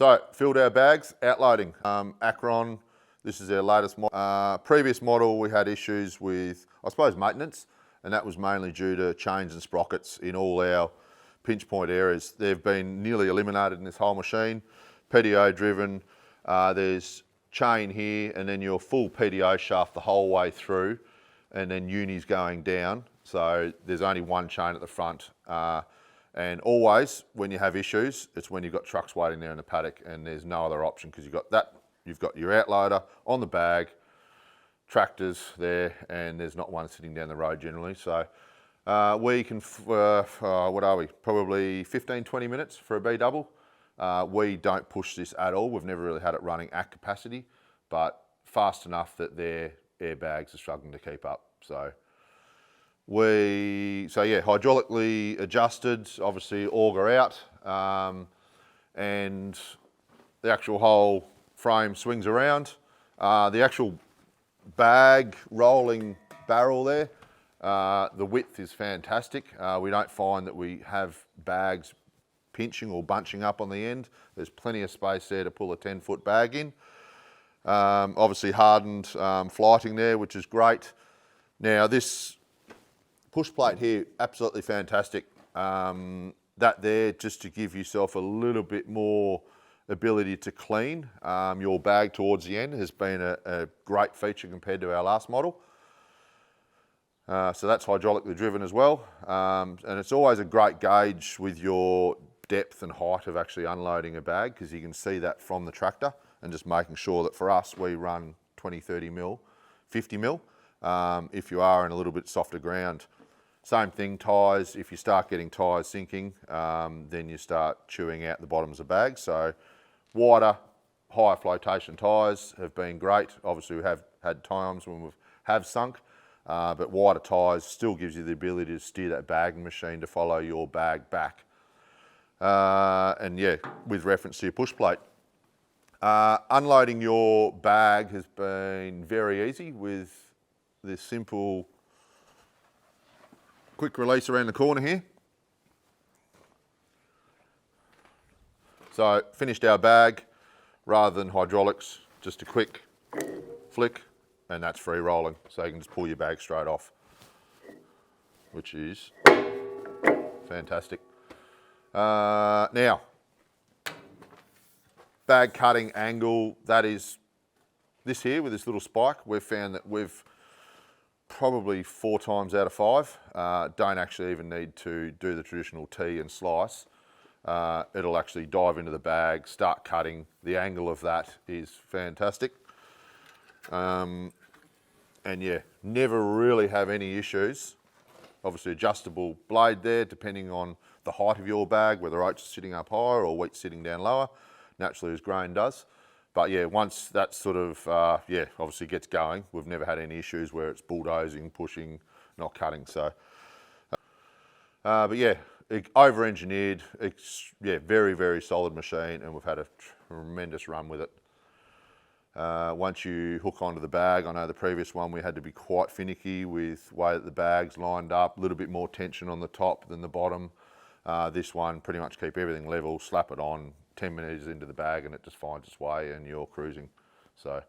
So, filled our bags, outloading. Akron, this is their latest model. Previous model, we had issues with, I suppose, maintenance, and that was mainly due to chains and sprockets in all our pinch point areas. They've been nearly eliminated in this whole machine. PDO driven, there's chain here, and then your full PDO shaft the whole way through, and then unis going down. So there's only one chain at the front. And always, when you have issues, it's when you've got trucks waiting there in the paddock and there's no other option because you've got your outloader on the bag, tractors there, and there's not one sitting down the road generally. So we can, what are we? Probably 15, 20 minutes for a B double. We don't push this at all. We've never really had it running at capacity, but fast enough that their airbags are struggling to keep up. So yeah, hydraulically adjusted, obviously auger out, and the actual whole frame swings around. The actual bag rolling barrel there, the width is fantastic. We don't find that we have bags pinching or bunching up on the end. There's plenty of space there to pull a 10-foot bag in. Obviously hardened flighting there, which is great. Now this push plate here, absolutely fantastic. That there, just to give yourself a little bit more ability to clean your bag towards the end, has been a great feature compared to our last model. So that's hydraulically driven as well. And it's always a great gauge with your depth and height of actually unloading a bag, because you can see that from the tractor, and just making sure that for us, we run 20, 30 mil, 50 mil. If you are in a little bit softer ground. Same thing, tyres. If you start getting tyres sinking, then you start chewing out the bottoms of bags. So wider, higher flotation tyres have been great. Obviously we have had times when we have sunk, but wider tyres still gives you the ability to steer that bagging machine to follow your bag back. And yeah, with reference to your push plate. Unloading your bag has been very easy with this simple quick release around the corner here. So finished our bag, rather than hydraulics, just a quick flick and that's free rolling. So you can just pull your bag straight off, which is fantastic. Now, bag cutting angle, that is this here with this little spike. We've found that we've probably 4 times out of 5 don't actually even need to do the traditional tee and slice. It'll actually dive into the bag, start cutting. The angle of that is fantastic. And yeah, never really have any issues. Obviously adjustable blade there, depending on the height of your bag, whether oats are sitting up higher or wheat's sitting down lower, naturally as grain does. But yeah, once that sort of, yeah, obviously gets going, we've never had any issues where it's bulldozing, pushing, not cutting. So, but yeah, over-engineered, yeah, very, very solid machine, and we've had a tremendous run with it. Once you hook onto the bag, I know the previous one we had to be quite finicky with the way that the bag's lined up, a little bit more tension on the top than the bottom. This one, pretty much keep everything level, slap it on, 10 minutes into the bag and it just finds its way and you're cruising. So